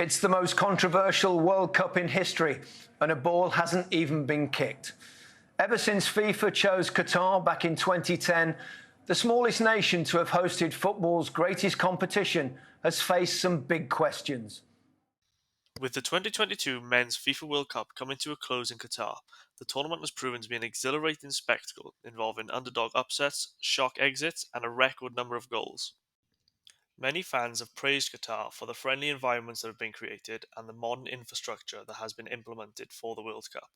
It's the most controversial World Cup in history, and a ball hasn't even been kicked. Ever since FIFA chose Qatar back in 2010, the smallest nation to have hosted football's greatest competition has faced some big questions. With the 2022 Men's FIFA World Cup coming to a close in Qatar, the tournament has proven to be an exhilarating spectacle involving underdog upsets, shock exits, and a record number of goals. Many fans have praised Qatar for the friendly environments that have been created and the modern infrastructure that has been implemented for the World Cup.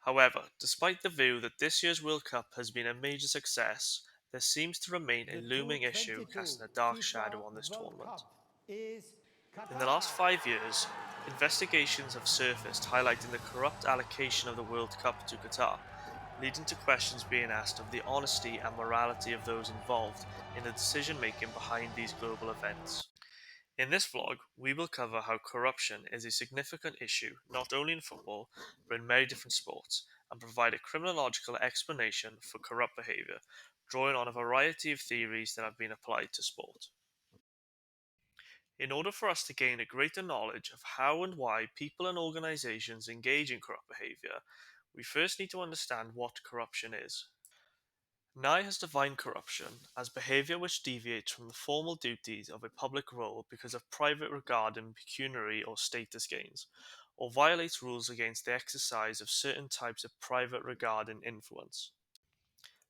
However, despite the view that this year's World Cup has been a major success, there seems to remain a looming issue casting a dark shadow on this tournament. In the last 5 years, investigations have surfaced highlighting the corrupt allocation of the World Cup to Qatar, leading to questions being asked of the honesty and morality of those involved in the decision making behind these global events. In this vlog, we will cover how corruption is a significant issue not only in football, but in many different sports, and provide a criminological explanation for corrupt behaviour, drawing on a variety of theories that have been applied to sport. In order for us to gain a greater knowledge of how and why people and organisations engage in corrupt behaviour, we first need to understand what corruption is. Nye has defined corruption as behaviour which deviates from the formal duties of a public role because of private regard and pecuniary or status gains, or violates rules against the exercise of certain types of private regard and influence.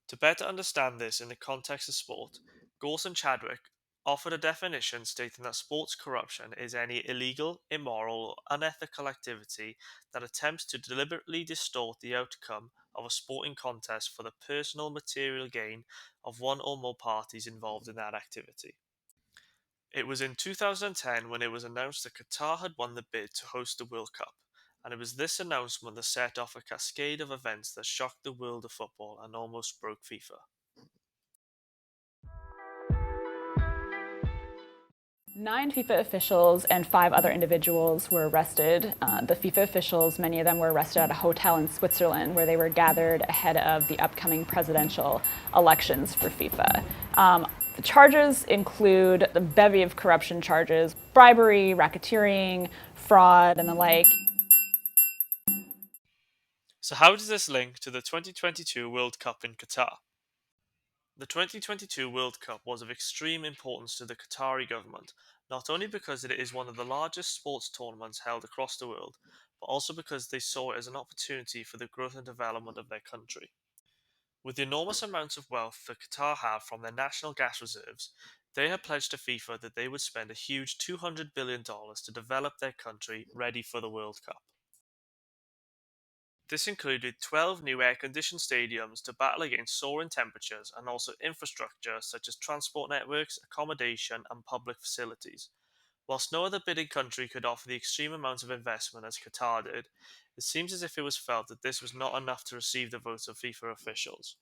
To better understand this in the context of sport, Gorse and Chadwick offered a definition stating that sports corruption is any illegal, immoral, or unethical activity that attempts to deliberately distort the outcome of a sporting contest for the personal material gain of one or more parties involved in that activity. It was in 2010 when it was announced that Qatar had won the bid to host the World Cup, and it was this announcement that set off a cascade of events that shocked the world of football and almost broke FIFA. 9 FIFA officials and 5 other individuals were arrested. The FIFA officials, many of them were arrested at a hotel in Switzerland where they were gathered ahead of the upcoming presidential elections for FIFA. The charges include a bevy of corruption charges, bribery, racketeering, fraud, and the like. So how does this link to the 2022 World Cup in Qatar? The 2022 World Cup was of extreme importance to the Qatari government, not only because it is one of the largest sports tournaments held across the world, but also because they saw it as an opportunity for the growth and development of their country. With the enormous amounts of wealth that Qatar have from their national gas reserves, they had pledged to FIFA that they would spend a huge $200 billion to develop their country ready for the World Cup. This included 12 new air-conditioned stadiums to battle against soaring temperatures and also infrastructure such as transport networks, accommodation and public facilities. Whilst no other bidding country could offer the extreme amounts of investment as Qatar did, it seems as if it was felt that this was not enough to receive the votes of FIFA officials.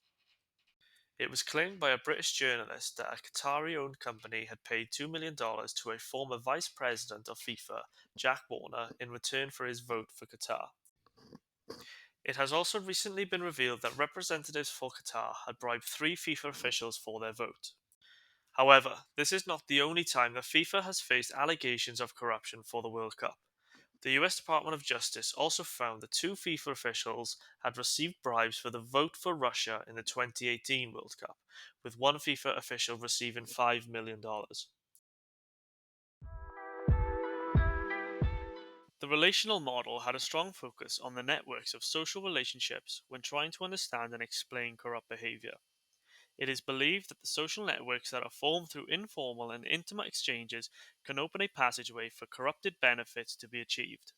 It was claimed by a British journalist that a Qatari-owned company had paid $2 million to a former vice president of FIFA, Jack Warner, in return for his vote for Qatar. It has also recently been revealed that representatives for Qatar had bribed 3 FIFA officials for their vote. However, this is not the only time that FIFA has faced allegations of corruption for the World Cup. The US Department of Justice also found that 2 FIFA officials had received bribes for the vote for Russia in the 2018 World Cup, with one FIFA official receiving $5 million. The relational model had a strong focus on the networks of social relationships when trying to understand and explain corrupt behavior. It is believed that the social networks that are formed through informal and intimate exchanges can open a passageway for corrupted benefits to be achieved.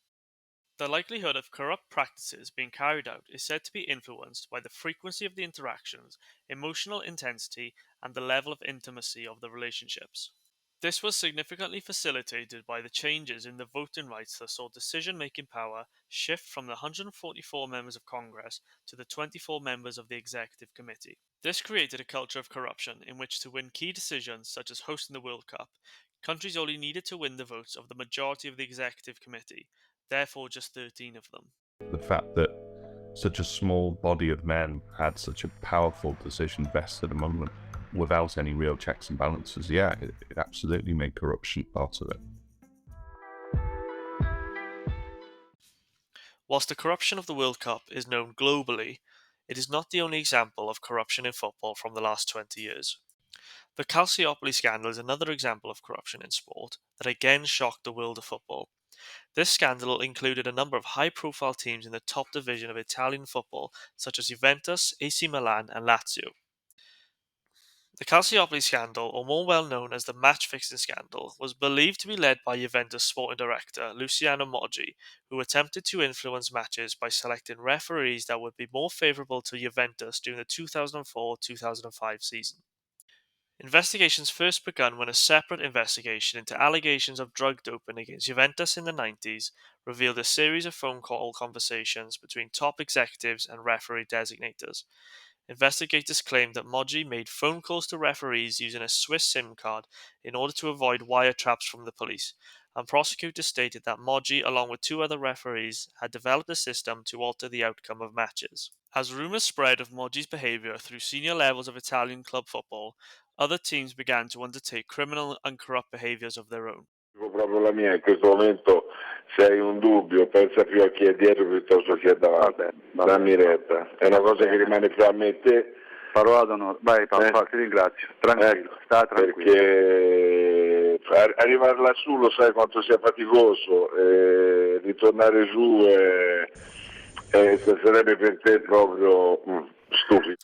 The likelihood of corrupt practices being carried out is said to be influenced by the frequency of the interactions, emotional intensity, and the level of intimacy of the relationships. This was significantly facilitated by the changes in the voting rights that saw decision-making power shift from the 144 members of Congress to the 24 members of the Executive Committee. This created a culture of corruption in which to win key decisions such as hosting the World Cup, countries only needed to win the votes of the majority of the Executive Committee, therefore just 13 of them. The fact that such a small body of men had such a powerful decision vested among them without any real checks and balances, it absolutely made corruption part of it. Whilst the corruption of the World Cup is known globally, it is not the only example of corruption in football from the last 20 years. The Calciopoli scandal is another example of corruption in sport that again shocked the world of football. This scandal included a number of high-profile teams in the top division of Italian football, such as Juventus, AC Milan, and Lazio. The Calciopoli scandal, or more well known as the match-fixing scandal, was believed to be led by Juventus sporting director Luciano Moggi, who attempted to influence matches by selecting referees that would be more favourable to Juventus during the 2004-2005 season. Investigations first began when a separate investigation into allegations of drug doping against Juventus in the 90s revealed a series of phone call conversations between top executives and referee designators. Investigators claimed that Moggi made phone calls to referees using a Swiss SIM card in order to avoid wiretaps from the police, and prosecutors stated that Moggi, along with two other referees, had developed a system to alter the outcome of matches. As rumours spread of Moggi's behaviour through senior levels of Italian club football, other teams began to undertake criminal and corrupt behaviours of their own. Proprio la mia in questo momento, se hai un dubbio, pensa più a chi è dietro piuttosto che chi è davanti. Dammi retta. È una cosa che rimane fra me e te. Parola d'onore. Vai papà, ti ringrazio. Tranquillo, sta tranquillo. Perché arrivare lassù lo sai quanto sia faticoso, ritornare giù sarebbe per te proprio stupido.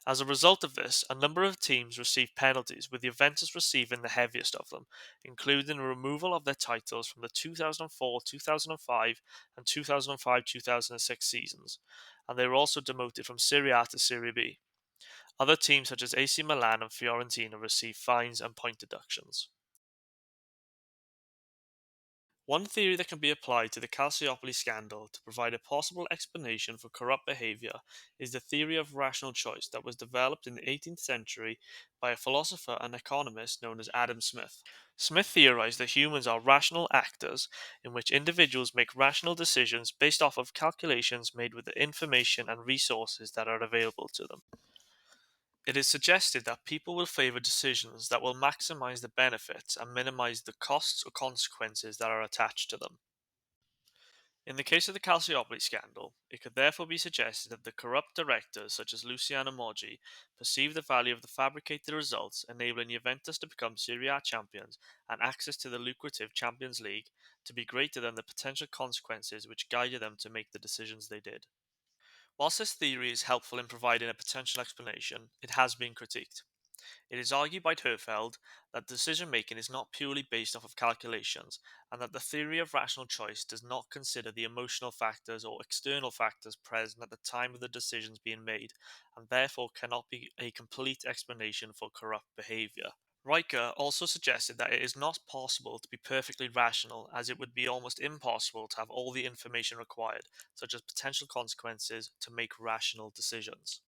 As a result of this, a number of teams received penalties, with Juventus receiving the heaviest of them, including removal of their titles from the 2004-2005 and 2005-2006 seasons, and they were also demoted from Serie A to Serie B. Other teams such as AC Milan and Fiorentina received fines and point deductions. One theory that can be applied to the Calciopoli scandal to provide a possible explanation for corrupt behavior is the theory of rational choice that was developed in the 18th century by a philosopher and economist known as Adam Smith. Smith theorized that humans are rational actors in which individuals make rational decisions based off of calculations made with the information and resources that are available to them. It is suggested that people will favor decisions that will maximize the benefits and minimize the costs or consequences that are attached to them. In the case of the Calciopoli scandal, it could therefore be suggested that the corrupt directors such as Luciano Moggi perceived the value of the fabricated results, enabling Juventus to become Serie A champions and access to the lucrative Champions League to be greater than the potential consequences which guided them to make the decisions they did. Whilst this theory is helpful in providing a potential explanation, it has been critiqued. It is argued by Herfeld that decision-making is not purely based off of calculations, and that the theory of rational choice does not consider the emotional factors or external factors present at the time of the decisions being made, and therefore cannot be a complete explanation for corrupt behavior. Riker also suggested that it is not possible to be perfectly rational, as it would be almost impossible to have all the information required, such as potential consequences, to make rational decisions.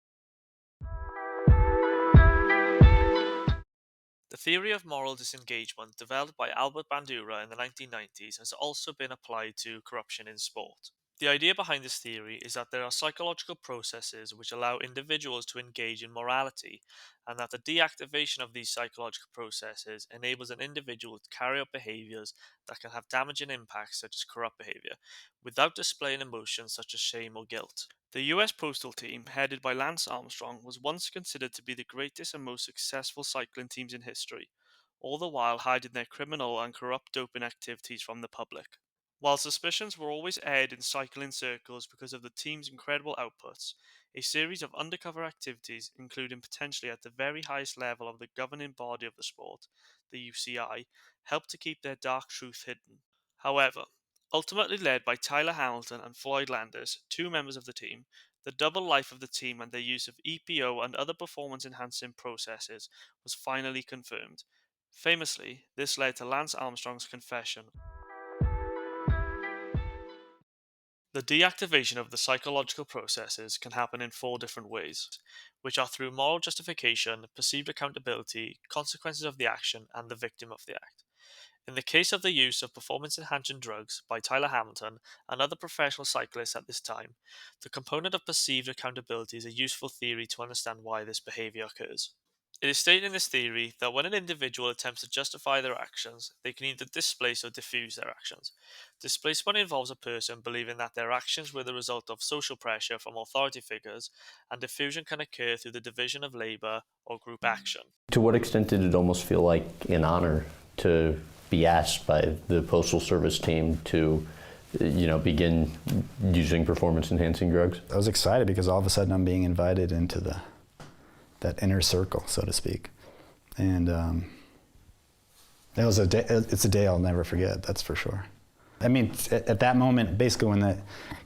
The theory of moral disengagement, developed by Albert Bandura in the 1990s, has also been applied to corruption in sport. The idea behind this theory is that there are psychological processes which allow individuals to engage in morality, and that the deactivation of these psychological processes enables an individual to carry out behaviors that can have damaging impacts such as corrupt behavior, without displaying emotions such as shame or guilt. The US Postal Team, headed by Lance Armstrong, was once considered to be the greatest and most successful cycling teams in history, all the while hiding their criminal and corrupt doping activities from the public. While suspicions were always aired in cycling circles because of the team's incredible outputs, a series of undercover activities, including potentially at the very highest level of the governing body of the sport, the UCI, helped to keep their dark truth hidden. However, ultimately led by Tyler Hamilton and Floyd Landis, two members of the team, the double life of the team and their use of EPO and other performance-enhancing processes was finally confirmed. Famously, this led to Lance Armstrong's confession. The deactivation of the psychological processes can happen in 4 different ways, which are through moral justification, perceived accountability, consequences of the action, and the victim of the act. In the case of the use of performance-enhancing drugs by Tyler Hamilton and other professional cyclists at this time, the component of perceived accountability is a useful theory to understand why this behavior occurs. It is stated in this theory that when an individual attempts to justify their actions, they can either displace or diffuse their actions. Displacement involves a person believing that their actions were the result of social pressure from authority figures, and diffusion can occur through the division of labor or group action. To what extent did it almost feel like an honor to be asked by the Postal Service team to, begin using performance-enhancing drugs? I was excited because all of a sudden I'm being invited into that inner circle, so to speak, and it's a day I'll never forget. That's for sure. I mean, at that moment, basically when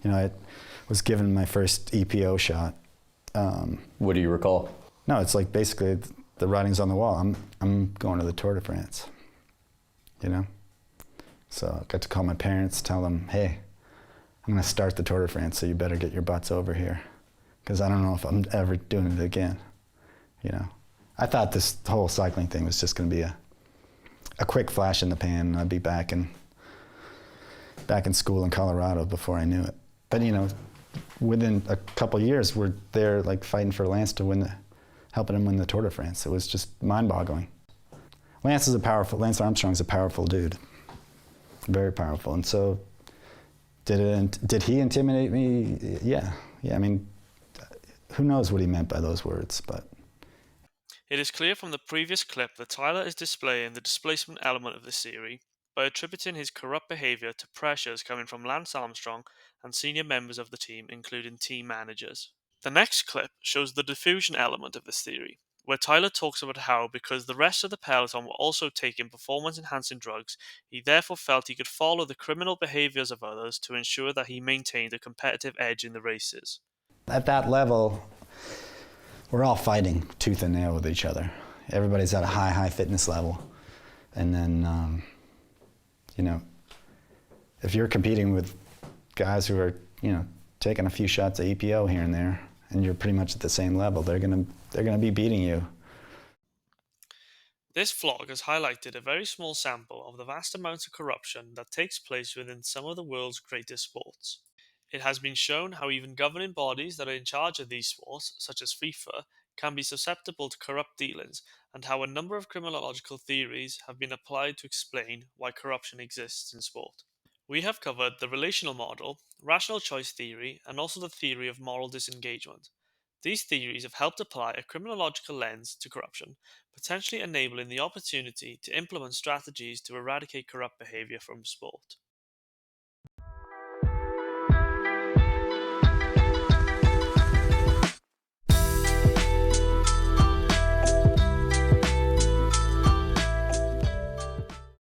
I was given my first EPO shot. What do you recall? No, it's like basically the writing's on the wall. I'm going to the Tour de France. So I got to call my parents, tell them, hey, I'm going to start the Tour de France, so you better get your butts over here, because I don't know if I'm ever doing it again. I thought this whole cycling thing was just going to be a quick flash in the pan, and I'd be back in school in Colorado before I knew it. But within a couple of years, we're there like fighting for Lance to helping him win the Tour de France. It was just mind-boggling. Lance Armstrong's a powerful dude, very powerful. And so, did he intimidate me? Yeah. I mean, who knows what he meant by those words, but. It is clear from the previous clip that Tyler is displaying the displacement element of this theory by attributing his corrupt behavior to pressures coming from Lance Armstrong and senior members of the team, including team managers. The next clip shows the diffusion element of this theory, where Tyler talks about how, because the rest of the peloton were also taking performance-enhancing drugs, he therefore felt he could follow the criminal behaviors of others to ensure that he maintained a competitive edge in the races. At that level, we're all fighting tooth and nail with each other. Everybody's at a high fitness level. And then, if you're competing with guys who are, taking a few shots of EPO here and there, and you're pretty much at the same level, they're gonna be beating you. This vlog has highlighted a very small sample of the vast amounts of corruption that takes place within some of the world's greatest sports. It has been shown how even governing bodies that are in charge of these sports, such as FIFA, can be susceptible to corrupt dealings, and how a number of criminological theories have been applied to explain why corruption exists in sport. We have covered the relational model, rational choice theory, and also the theory of moral disengagement. These theories have helped apply a criminological lens to corruption, potentially enabling the opportunity to implement strategies to eradicate corrupt behavior from sport.